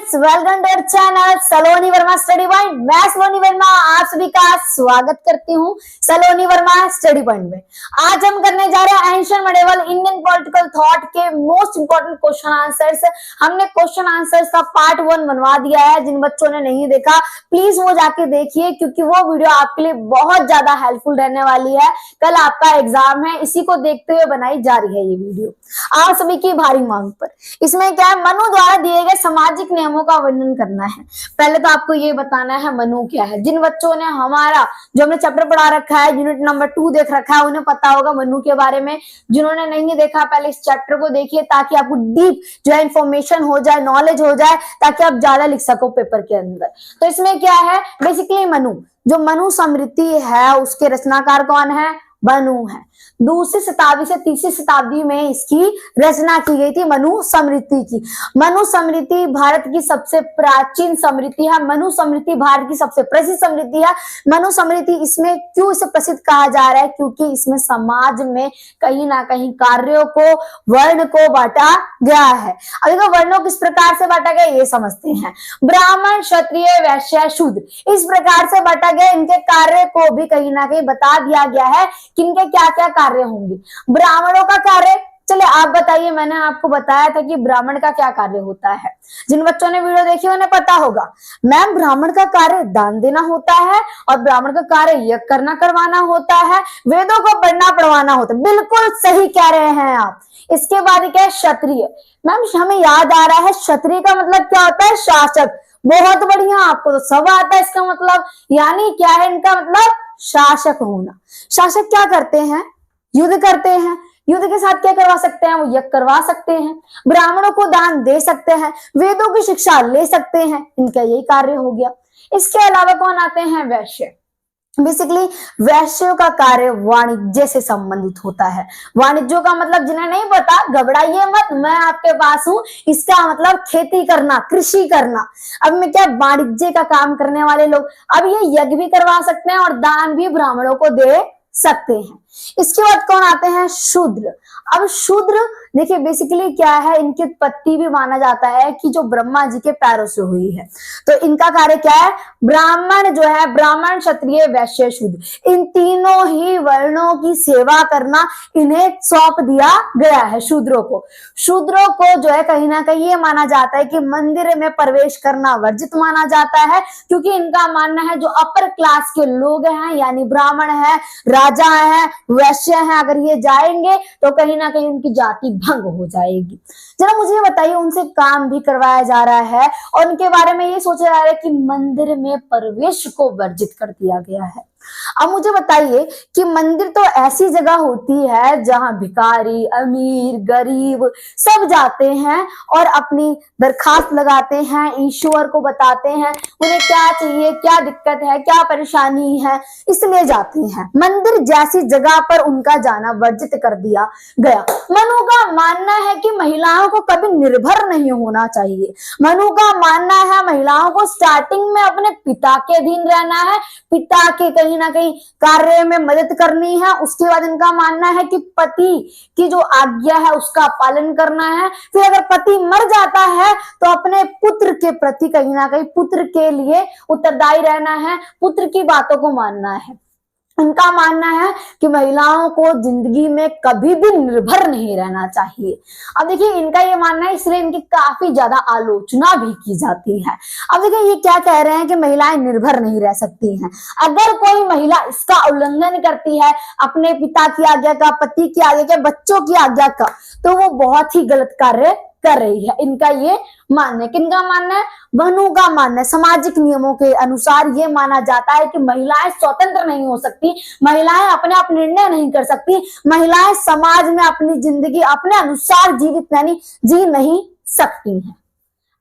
Friends, welcome to our channel Saloni Verma study point. मैं सलोनी वर्मा आप सभी का स्वागत करती हूँ सलोनी वर्मा स्टडी पॉइंट में। आज हम करने जा रहे हैं ancient medieval Indian political thought के मोस्ट इंपोर्टेंट क्वेश्चन आंसर्स। हमने क्वेश्चन आंसर्स का पार्ट 1 बनवा दिया है। जिन बच्चों ने नहीं देखा प्लीज वो जाके देखिए, क्योंकि वो वीडियो आपके लिए बहुत ज्यादा हेल्पफुल रहने वाली है। कल आपका एग्जाम है, इसी को देखते हुए बनाई जा रही है ये वीडियो आप सभी की भारी मांग पर। इसमें क्या है, मनु द्वारा दिए गए सामाजिक नियमों का वर्णन करना है। पहले तो आपको ये बताना है मनु क्या है। जिन बच्चों ने हमारा जो हमने चैप्टर पढ़ा रखा है यूनिट नंबर 2 देख रखा है उन्हें पता होगा मनु के बारे में। जिन्होंने नहीं देखा पहले इस चैप्टर को देखिए, ताकि आपको डीप जो है इंफॉर्मेशन हो जाए, नॉलेज हो जाए, ताकि आप ज्यादा लिख सको पेपर के अंदर। तो इसमें क्या है, बेसिकली मनु, जो मनु स्मृति है उसके रचनाकार कौन है, मनु है। दूसरी शताब्दी से तीसरी शताब्दी में इसकी रचना की गई थी मनु स्मृति की। मनु स्मृति भारत की सबसे प्राचीन स्मृति है। मनु स्मृति भारत की सबसे प्रसिद्ध स्मृति है। मनु स्मृति इसमें क्यों इसे प्रसिद्ध कहा जा रहा है, क्योंकि इसमें समाज में कहीं ना कहीं कार्यों को, वर्ण को बांटा गया है। अब देखो वर्णों किस प्रकार से बांटा गया ये समझते हैं। ब्राह्मण, क्षत्रिय, वैश्य, शूद्र इस प्रकार से बांटा गया। इनके कार्य को भी कहीं ना कहीं बता दिया गया है कि इनके क्या क्या कार्य होंगे। ब्राह्मणों का कार्य, चले आप बताइए, मैंने आपको बताया था कि ब्राह्मण का क्या कार्य होता है। जिन बच्चों ने वीडियो देखी उन्हें पता होगा। मैम ब्राह्मण का कार्य दान देना होता है और ब्राह्मण का कार्य यज्ञ करना करवाना होता है, वेदों को पढ़ना पढ़वाना होता है। बिल्कुल सही कह रहे हैं आप। इसके बाद क्या है, क्षत्रिय। मैम हमें याद आ रहा है क्षत्रिय का मतलब क्या होता है, शासक। बहुत बढ़िया, आपको तो सब आता है इसका मतलब। यानी क्या है इनका मतलब, शासक होना। शासक क्या करते हैं, युद्ध करते हैं। युद्ध के साथ क्या करवा सकते हैं, वो यज्ञ करवा सकते हैं, ब्राह्मणों को दान दे सकते हैं, वेदों की शिक्षा ले सकते हैं। इनका यही कार्य हो गया। इसके अलावा कौन आते हैं, वैश्य। बेसिकली वैश्यों का कार्य वाणिज्य से संबंधित होता है। वाणिज्यों का मतलब जिन्हें नहीं पता घबराइए मत, मैं आपके पास हूं। इसका मतलब खेती करना, कृषि करना। अब मैं क्या, वाणिज्य का काम करने वाले लोग। अब ये यज्ञ भी करवा सकते हैं और दान भी ब्राह्मणों को दे सकते हैं। इसके बाद कौन आते हैं, शूद्र। अब शूद्र देखिए बेसिकली क्या है, इनकी उत्पत्ति भी माना जाता है कि जो ब्रह्मा जी के पैरों से हुई है। तो इनका कार्य क्या है, ब्राह्मण जो है, ब्राह्मण, क्षत्रिय, वैश्य, शूद्र, इन तीनों ही वर्णों की सेवा करना इन्हें सौंप दिया गया है शूद्रों को। शूद्रों को जो है कहीं ना कहीं ये माना जाता है कि मंदिर में प्रवेश करना वर्जित माना जाता है, क्योंकि इनका मानना है जो अपर क्लास के लोग हैं, यानी ब्राह्मण है, राजा है, वैश्य है, अगर ये जाएंगे तो कहीं ना कहीं उनकी जाति भंग हो जाएगी। जरा मुझे बताइए, उनसे काम भी करवाया जा रहा है और उनके बारे में ये सोचा जा रहा है कि मंदिर में प्रवेश को वर्जित कर दिया गया है। अब मुझे बताइए कि मंदिर तो ऐसी जगह होती है जहां भिखारी, अमीर, गरीब सब जाते हैं और अपनी दरखास्त लगाते हैं, ईश्वर को बताते हैं उन्हें क्या चाहिए, क्या दिक्कत है, क्या परेशानी है, इसलिए जाते हैं। मंदिर जैसी जगह पर उनका जाना वर्जित कर दिया गया। मनु का मानना है कि महिलाओं को कभी निर्भर नहीं होना चाहिए। मनु का मानना है महिलाओं को स्टार्टिंग में अपने पिता के अधीन रहना है, पिता के कहीं ना कहीं कार्य में मदद करनी है। उसके बाद इनका मानना है कि पति की जो आज्ञा है उसका पालन करना है। फिर अगर पति मर जाता है तो अपने पुत्र के प्रति कहीं ना कहीं पुत्र के लिए उत्तरदायी रहना है, पुत्र की बातों को मानना है। इनका मानना है कि महिलाओं को जिंदगी में कभी भी निर्भर नहीं रहना चाहिए। अब देखिए इनका ये मानना है, इसलिए इनकी काफी ज्यादा आलोचना भी की जाती है। अब देखिए ये क्या कह रहे हैं कि महिलाएं निर्भर नहीं रह सकती हैं। अगर कोई महिला इसका उल्लंघन करती है, अपने पिता की आज्ञा का, पति की आज्ञा का, बच्चों की आज्ञा का, तो वो बहुत ही गलत कार्य कर रही है। इनका ये मानना है। किनका मानना है, मनु का मानना है। सामाजिक नियमों के अनुसार ये माना जाता है कि महिलाएं स्वतंत्र नहीं हो सकती, महिलाएं अपने आप निर्णय नहीं कर सकती, महिलाएं समाज में अपनी जिंदगी अपने अनुसार जीवित जी नहीं सकती हैं।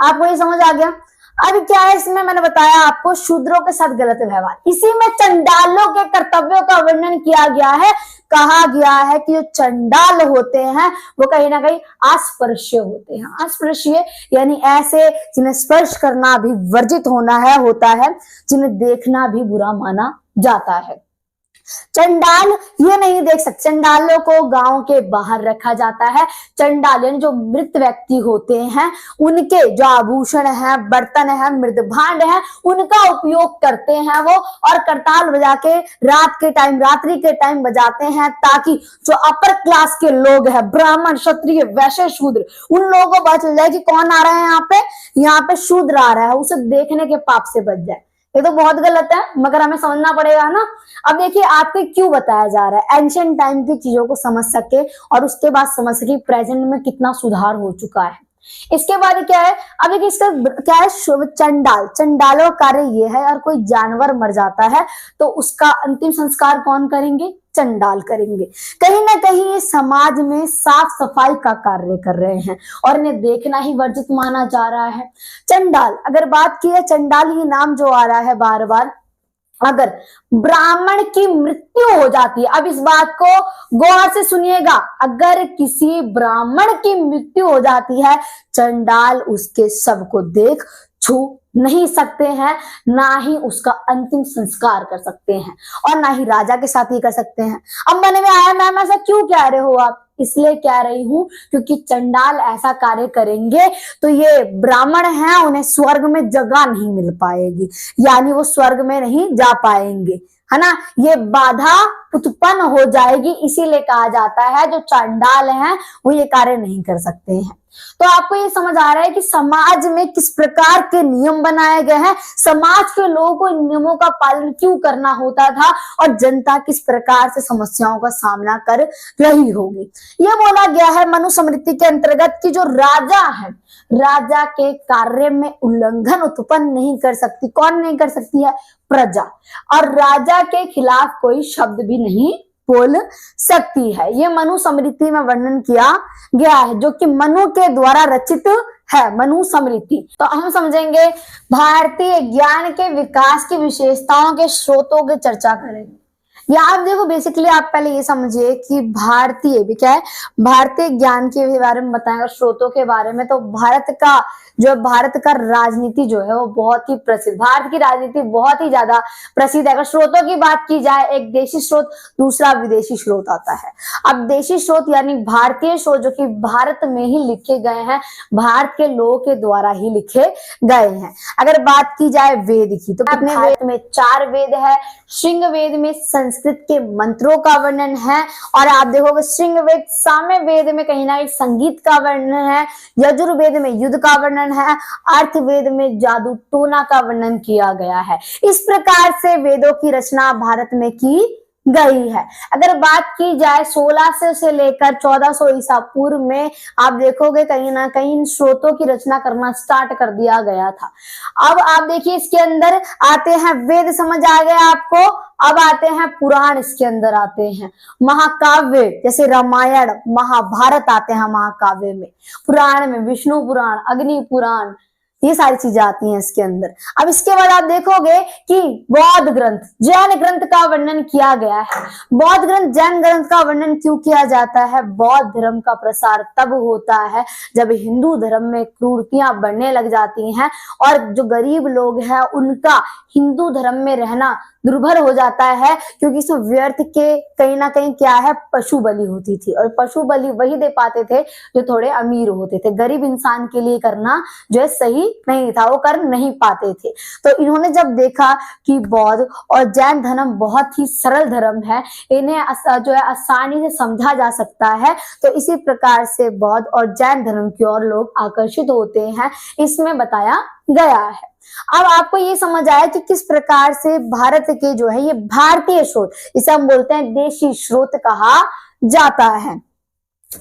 आपको ये समझ आ गया। अब क्या है, इसमें मैंने बताया आपको शूद्रों के साथ गलत व्यवहार। इसी में चंडालों के कर्तव्यों का वर्णन किया गया है। कहा गया है कि जो चंडाल होते हैं वो कहीं ना कहीं अस्पृश्य होते हैं। अस्पृश्य यानी ऐसे जिन्हें स्पर्श करना भी वर्जित होता है, जिन्हें देखना भी बुरा माना जाता है। चंडाल ये नहीं देख सकते, चंडालों को गांव के बाहर रखा जाता है। चंडाल यानी जो मृत व्यक्ति होते हैं उनके जो आभूषण है, बर्तन है, मृद भांड है, उनका उपयोग करते हैं वो, और करताल बजा के रात के टाइम, रात्रि के टाइम बजाते हैं, ताकि जो अपर क्लास के लोग हैं, ब्राह्मण, क्षत्रिय, वैश्य, शूद्र, उन लोगों को पता चल जाए कि कौन आ रहा है यहाँ पे शूद्र आ रहा है, उसे देखने के पाप से बच जाए। ये तो बहुत गलत है, मगर हमें समझना पड़ेगा ना। अब देखिए आपको क्यों बताया जा रहा है, एंशिएंट टाइम की चीजों को समझ सके और उसके बाद समझ सके प्रेजेंट में कितना सुधार हो चुका है। इसके बाद क्या है, अब देखिए इसका क्या है, चंडाल, चंडालों का कार्य ये है, और कोई जानवर मर जाता है तो उसका अंतिम संस्कार कौन करेंगे, चंडाल करेंगे। कहीं ना कहीं ये समाज में साफ सफाई का कार्य कर रहे हैं और इन्हें देखना ही वर्जित माना जा रहा है। चंडाल, अगर बात की है, चंडाल ये नाम जो आ रहा है बार बार, अगर ब्राह्मण की मृत्यु हो जाती है, अब इस बात को गौर से सुनिएगा, अगर किसी ब्राह्मण की मृत्यु हो जाती है, चंडाल उसके शव को देख छू नहीं सकते हैं, ना ही उसका अंतिम संस्कार कर सकते हैं, और ना ही राजा के साथ ही कर सकते हैं। अब मन में आया मैम ऐसा क्यों कह रहे हो आप, इसलिए कह रही हूं क्योंकि चंडाल ऐसा कार्य करेंगे तो ये ब्राह्मण हैं, उन्हें स्वर्ग में जगह नहीं मिल पाएगी, यानी वो स्वर्ग में नहीं जा पाएंगे, है ना, ये बाधा उत्पन्न हो जाएगी। इसीलिए कहा जाता है जो चंडाल हैं वो ये कार्य नहीं कर सकते हैं। तो आपको ये समझ आ रहा है कि समाज में किस प्रकार के नियम बनाए गए हैं, समाज के लोगों को इन नियमों का पालन क्यों करना होता था, और जनता किस प्रकार से समस्याओं का सामना कर रही होगी। यह बोला गया है मनुस्मृति के अंतर्गत कि जो राजा है, राजा के कार्य में उल्लंघन उत्पन्न नहीं कर सकती, कौन नहीं कर सकती है, प्रजा, और राजा के खिलाफ कोई शब्द भी नहीं बोल सकती है। ये मनुस्मृति में वर्णन किया गया है, जो कि मनु के द्वारा रचित है, मनुस्मृति। तो हम समझेंगे भारतीय ज्ञान के विकास की विशेषताओं के स्रोतों की चर्चा करेंगे। या आप देखो बेसिकली आप पहले ये समझिए कि भारतीय भी क्या है, भारतीय ज्ञान के बारे में बताएंगे, स्रोतों के बारे में। तो भारत का राजनीति जो है वो बहुत ही प्रसिद्ध, भारत की राजनीति बहुत ही ज्यादा प्रसिद्ध है। अगर स्रोतों की बात की जाए, एक देशी स्रोत, दूसरा विदेशी स्रोत आता है। अब देशी स्रोत यानी भारतीय स्रोत जो कि भारत में ही लिखे गए हैं, भारत के लोगों के द्वारा ही लिखे गए हैं। अगर बात की जाए वेद की, तो अपने वेद में 4 वेद है। श्रृंग वेद में संस्कृत के मंत्रों का वर्णन है, और आप देखोगे श्रृंग वेद, साम्य वेद में कहीं ना कहीं संगीत का वर्णन है, यजुर्वेद में युद्ध का वर्णन है, अर्थवेद में जादू टोना का वर्णन किया गया है। इस प्रकार से वेदों की रचना भारत में की गई है। अगर बात की जाए 1600 से लेकर 1400 ईसा पूर्व में, आप देखोगे कहीं ना कहीं इन स्रोतों की रचना करना स्टार्ट कर दिया गया था। अब आप देखिए इसके अंदर आते हैं वेद, समझ आ गया आपको। अब आते हैं पुराण, इसके अंदर आते हैं महाकाव्य, जैसे रामायण, महाभारत आते हैं महाकाव्य में। पुराण में विष्णु पुराण, अग्नि पुराण, ये सारी चीजें आती हैं इसके अंदर। अब इसके बाद आप देखोगे कि बौद्ध ग्रंथ, जैन ग्रंथ का वर्णन किया गया है। बौद्ध ग्रंथ, जैन ग्रंथ का वर्णन क्यों किया जाता है? बौद्ध धर्म का प्रसार तब होता है जब हिंदू धर्म में क्रूरतियां बढ़ने लग जाती हैं और जो गरीब लोग हैं उनका हिंदू धर्म में रहना दुर्भर हो जाता है, क्योंकि इसमें व्यर्थ के कहीं ना कहीं क्या है, पशु बलि होती थी, और पशु बलि वही दे पाते थे जो थोड़े अमीर होते थे। गरीब इंसान के लिए करना जो है सही नहीं था, वो कर नहीं पाते थे। तो इन्होंने जब देखा कि बौद्ध और जैन धर्म बहुत ही सरल धर्म है, इन्हें जो है आसानी से समझा जा सकता है, तो इसी प्रकार से बौद्ध और जैन धर्म की ओर लोग आकर्षित होते हैं, इसमें बताया गया है। अब आपको ये समझ आया कि किस प्रकार से भारत के जो है ये भारतीय स्रोत, इसे हम बोलते हैं देशी स्रोत कहा जाता है।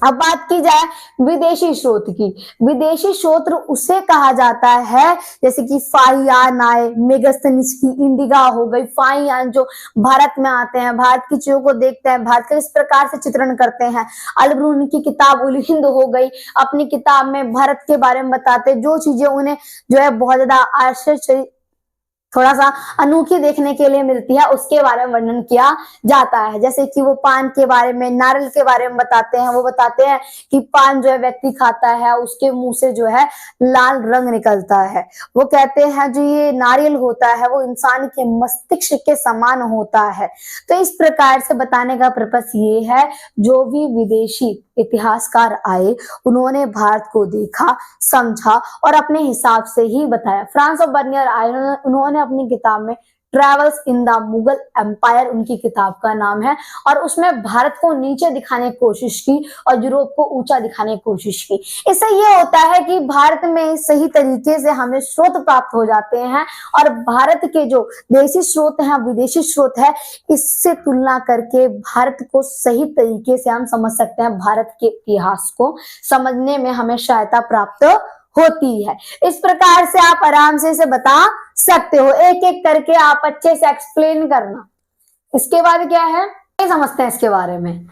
अब बात की जाए विदेशी स्रोत की, विदेशी स्रोत उसे कहा जाता है जैसे कि फाहियान आए, मेगास्थनीज की इंडिगा हो गई, फाहियान जो भारत में आते हैं, भारत की चीजों को देखते हैं, भारत का इस प्रकार से चित्रण करते हैं। अलबरूनी की किताब उल हिंद हो गई, अपनी किताब में भारत के बारे में बताते, जो चीजें उन्हें जो है बहुत ज्यादा आश्चर्य थोड़ा सा अनोखी देखने के लिए मिलती है, उसके बारे में वर्णन किया जाता है। जैसे कि वो पान के बारे में, नारियल के बारे में बताते हैं। वो बताते हैं कि पान जो है व्यक्ति खाता है उसके मुंह से जो है लाल रंग निकलता है। वो कहते हैं जो ये नारियल होता है वो इंसान के मस्तिष्क के समान होता है। तो इस प्रकार से बताने का पर्पस ये है, जो भी विदेशी इतिहासकार आए उन्होंने भारत को देखा, समझा और अपने हिसाब से ही बताया। फ्रांस ऑफ बर्नियर आए, उन्होंने अपनी किताब में travels in the Mughal empire उनकी किताब का नाम है, और उसमें भारत को नीचे दिखाने की कोशिश की और यूरोप को ऊंचा दिखाने की कोशिश की। इससे ये होता है कि भारत में सही तरीके से हमें स्रोत प्राप्त हो जाते हैं, और भारत के जो देशी स्रोत हैं, विदेशी स्रोत है, इससे तुलना करके भारत को सही तरीके से हम समझ सकते हैं। भारत के इतिहास को समझने में हमें सहायता प्राप्त होती है। इस प्रकार से आप आराम से इसे बता सकते हो, एक एक करके आप अच्छे से एक्सप्लेन करना। इसके बाद क्या है, समझते हैं इसके बारे में।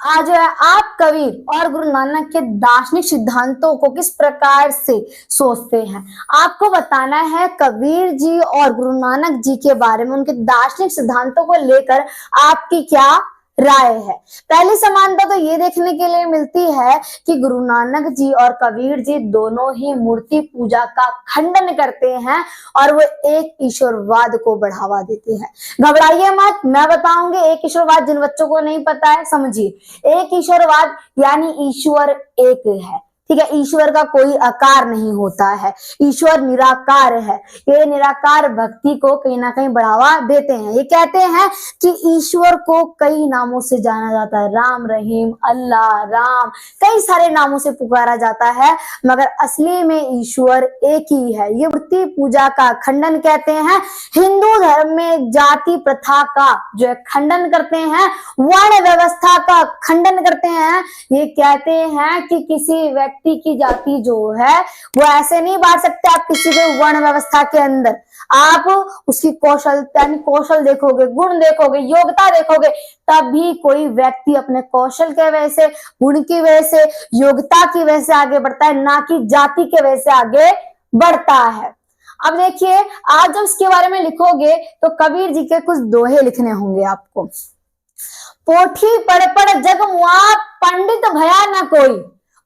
आज जो है आप कबीर और गुरु नानक के दार्शनिक सिद्धांतों को किस प्रकार से सोचते हैं। आपको बताना है कबीर जी और गुरु नानक जी के बारे में, उनके दार्शनिक सिद्धांतों को लेकर आपकी क्या राय है। पहली समानता तो ये देखने के लिए मिलती है कि गुरु नानक जी और कबीर जी दोनों ही मूर्ति पूजा का खंडन करते हैं और वो एक ईश्वरवाद को बढ़ावा देते हैं। घबराइए मत, मैं बताऊंगी एक ईश्वरवाद। जिन बच्चों को नहीं पता है समझिए, एक ईश्वरवाद यानी ईश्वर एक है, ठीक है। ईश्वर का कोई आकार नहीं होता है, ईश्वर निराकार है। ये निराकार भक्ति को कहीं ना कहीं बढ़ावा देते हैं। ये कहते हैं कि ईश्वर को कई नामों से जाना जाता है, राम, रहीम, अल्लाह, राम, कई सारे नामों से पुकारा जाता है, मगर असली में ईश्वर एक ही है। ये मूर्ति पूजा का खंडन कहते हैं। हिंदू धर्म में जाति प्रथा का जो है खंडन करते हैं, वर्ण व्यवस्था का खंडन करते हैं। ये कहते हैं कि किसी व्यक्ति की जाति जो है वो ऐसे नहीं बांट सकते आप किसी को वर्ण व्यवस्था के अंदर। आप उसकी कौशल देखोगे, गुण देखोगे, योग्यता देखोगे, तभी कोई व्यक्ति अपने कौशल के वजह से, गुण की वजह से, योग्यता की वजह से आगे बढ़ता है, ना कि जाति के वजह से आगे बढ़ता है। अब देखिए, आज जब इसके बारे में लिखोगे तो कबीर जी के कुछ दोहे लिखने होंगे आपको। पोठी पढ़ पढ़ जग मुआ पंडित भया न कोई,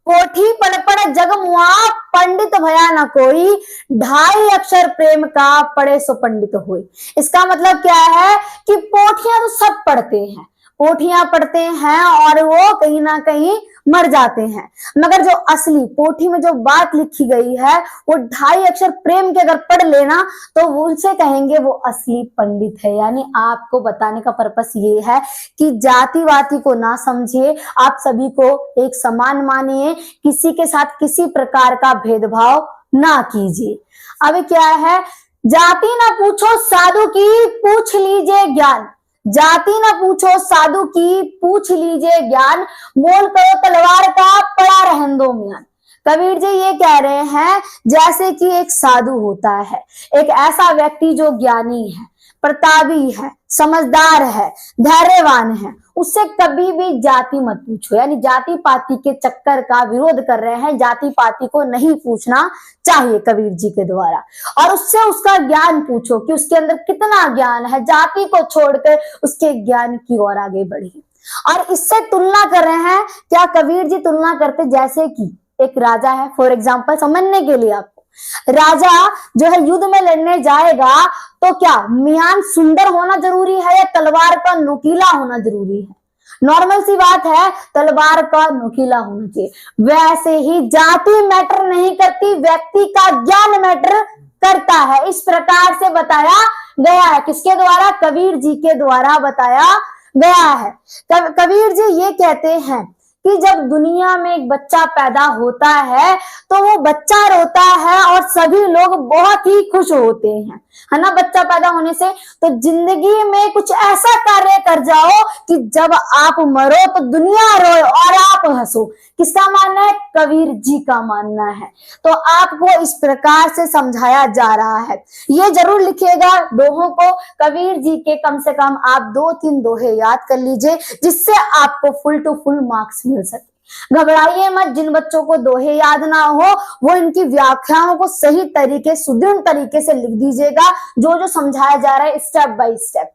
पोठी पढ़ पढ़ जग मुआ पंडित भया न कोई, 2.5 अक्षर प्रेम का पढ़े सो पंडित होई। इसका मतलब क्या है कि पोठियां तो सब पढ़ते हैं, पोठियां पढ़ते हैं और वो कहीं ना कहीं मर जाते हैं, मगर जो असली पोठी में जो बात लिखी गई है वो 2.5 अक्षर प्रेम के अगर पढ़ लेना तो वो उनसे कहेंगे वो असली पंडित है। यानी आपको बताने का पर्पस ये है कि जातिवादी को ना समझिए, आप सभी को एक समान मानिए, किसी के साथ किसी प्रकार का भेदभाव ना कीजिए। अब क्या है, जाति ना पूछो साधु की पूछ लीजिए ज्ञान, जाति न पूछो साधु की पूछ लीजिए ज्ञान, मोल करो तलवार का पड़ा रहन दो म्यान। कबीर जी ये कह रहे हैं जैसे कि एक साधु होता है, एक ऐसा व्यक्ति जो ज्ञानी है, प्रतापी है, समझदार है, धैर्यवान है, उससे कभी भी जाति मत पूछो। यानी जाति पाति के चक्कर का विरोध कर रहे हैं, जाति पाति को नहीं पूछना चाहिए कबीर जी के द्वारा, और उससे उसका ज्ञान पूछो कि उसके अंदर कितना ज्ञान है, जाति को छोड़कर उसके ज्ञान की ओर आगे बढ़िए। और इससे तुलना कर रहे हैं, क्या कबीर जी तुलना करते जैसे कि एक राजा है, फॉर एग्जाम्पल समझने के लिए आपको, राजा जो है युद्ध में लड़ने जाएगा तो क्या म्यान सुंदर होना जरूरी है या तलवार का नुकीला होना जरूरी है? नॉर्मल सी बात है, तलवार का नुकीला होना चाहिए। वैसे ही जाति मैटर नहीं करती, व्यक्ति का ज्ञान मैटर करता है। इस प्रकार से बताया गया है, किसके द्वारा? कबीर जी के द्वारा बताया गया है। कबीर जी ये कहते हैं कि जब दुनिया में एक बच्चा पैदा होता है तो वो बच्चा रोता है और सभी लोग बहुत ही खुश होते हैं, है ना। बच्चा पैदा होने से तो जिंदगी में कुछ ऐसा कार्य कर जाओ कि जब आप मरो तो दुनिया रोए और आप हंसो। किसका मानना है? कबीर जी का मानना है। तो आपको इस प्रकार से समझाया जा रहा है। ये जरूर लिखिएगा दोहों को, कबीर जी के कम से कम आप 2-3 दोहे याद कर लीजिए, जिससे आपको फुल टू फुल मार्क्स मिल सके। घबराइए मत, जिन बच्चों को दोहे याद ना हो वो इनकी व्याख्याओं को सही तरीके, सुदृढ़ तरीके से लिख दीजिएगा, जो जो समझाया जा रहा है स्टेप बाय स्टेप।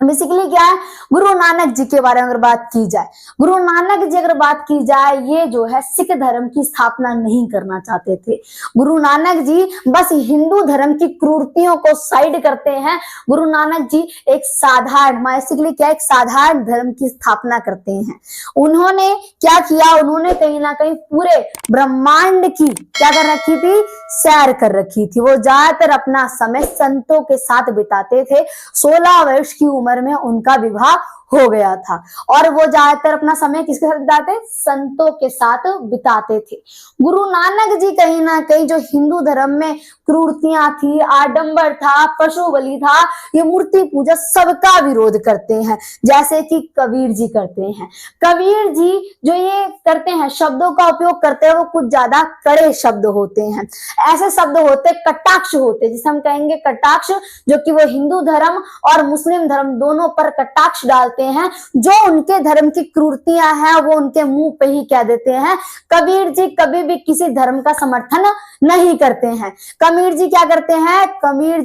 बेसिकली क्या है, गुरु नानक जी के बारे में अगर बात की जाए, गुरु नानक जी अगर बात की जाए, ये जो है सिख धर्म की स्थापना नहीं करना चाहते थे। गुरु नानक जी बस हिंदू धर्म की क्रूरतियों को साइड करते हैं। गुरु नानक जी एक साधारण, बेसिकली क्या, एक साधारण धर्म की स्थापना करते हैं। उन्होंने क्या किया, उन्होंने कहीं ना कहीं पूरे ब्रह्मांड की क्या कर रखी थी, सैर कर रखी थी। वो ज्यादातर अपना समय संतों के साथ बिताते थे। 16 वर्ष की उम्र में उनका विवाह हो गया था और वो ज्यादातर अपना समय किसके साथ बिताते, संतों के साथ बिताते थे। गुरु नानक जी कहीं ना कहीं जो हिंदू धर्म में क्रूरतियां थी, आडंबर था, पशु बलि था, ये मूर्ति पूजा, सबका विरोध करते हैं, जैसे कि कबीर जी करते हैं। कबीर जी जो ये करते हैं, शब्दों का उपयोग करते हैं, वो कुछ ज्यादा कड़े शब्द होते हैं। ऐसे शब्द होते, कटाक्ष होते, जिसे हम कहेंगे कटाक्ष, जो कि वो हिंदू धर्म और मुस्लिम धर्म दोनों पर कटाक्ष डालते हैं। जो उनके धर्म की क्रूरतियां हैं वो उनके मुंह पे ही कह देते हैं। कबीर जी कभी भी किसी धर्म का समर्थन नहीं करते हैं। कबीर जी क्या करते हैं, कबीर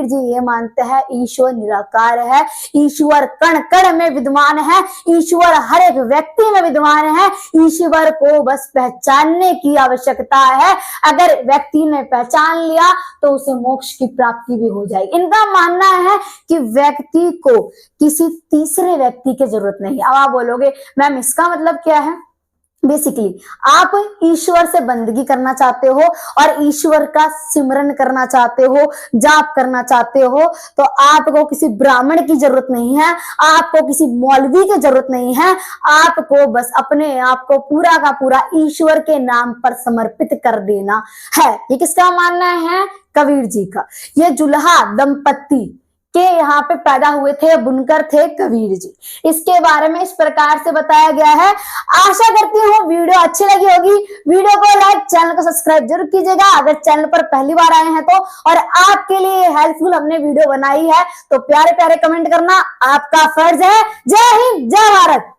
जी ये मानते हैं ईश्वर निराकार है, ईश्वर कण कण में विद्यमान है, ईश्वर हर एक व्यक्ति में विद्यमान है, ईश्वर को बस पहचानने की आवश्यकता है। अगर व्यक्ति ने पहचान लिया तो उसे मोक्ष की प्राप्ति भी हो जाएगी। इनका मानना है कि व्यक्ति को किसी तीसरे व्यक्ति की जरूरत नहीं। अब आप बोलोगे मैम इसका मतलब क्या है, बेसिकली आप ईश्वर से बंदगी करना चाहते हो और ईश्वर का सिमरन करना चाहते हो, जाप करना चाहते हो, तो आपको किसी ब्राह्मण की जरूरत नहीं है, आपको किसी मौलवी की जरूरत नहीं है, आपको बस अपने आप को पूरा का पूरा ईश्वर के नाम पर समर्पित कर देना है। ये किसका मानना है, कबीर जी का। ये जुल्हा दंपत्ति के यहाँ पे पैदा हुए थे, बुनकर थे कबीर जी। इसके बारे में इस प्रकार से बताया गया है। आशा करती हूँ वीडियो अच्छी लगी होगी। वीडियो को लाइक, चैनल को सब्सक्राइब जरूर कीजिएगा अगर चैनल पर पहली बार आए हैं तो। और आपके लिए हेल्पफुल हमने वीडियो बनाई है तो प्यारे प्यारे कमेंट करना आपका फर्ज है। जय हिंद, जय भारत।